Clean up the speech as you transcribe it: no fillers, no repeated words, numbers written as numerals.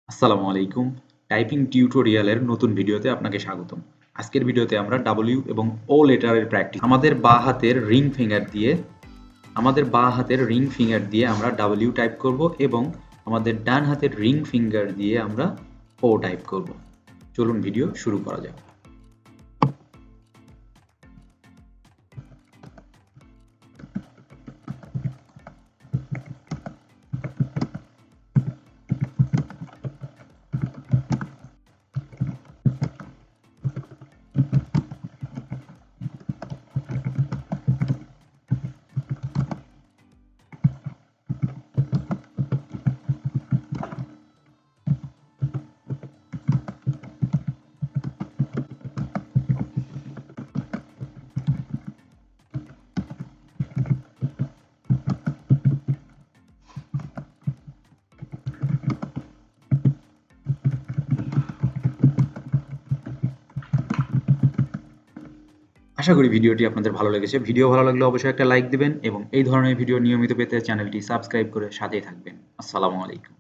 আসসালামু আলাইকুম। টাইপিং টিউটোরিয়ালের নতুন ভিডিওতে আপনাকে স্বাগতম। আজকের ভিডিওতে আমরা W এবং O লেটারের প্র্যাকটিস আমাদের বাঁ হাতের রিং ফিঙ্গার দিয়ে আমরা W টাইপ করব এবং আমাদের ডান হাতের রিং ফিঙ্গার দিয়ে আমরা O টাইপ করব। চলুন ভিডিও শুরু করা যাক। আশা করি ভিডিওটি আপনাদের ভালো লেগেছে। ভিডিও ভালো লাগলে অবশ্যই একটা লাইক দিবেন এবং এই ধরনের ভিডিও নিয়মিত পেতে চ্যানেলটি সাবস্ক্রাইব করে সাথেই থাকবেন। আসসালামু আলাইকুম।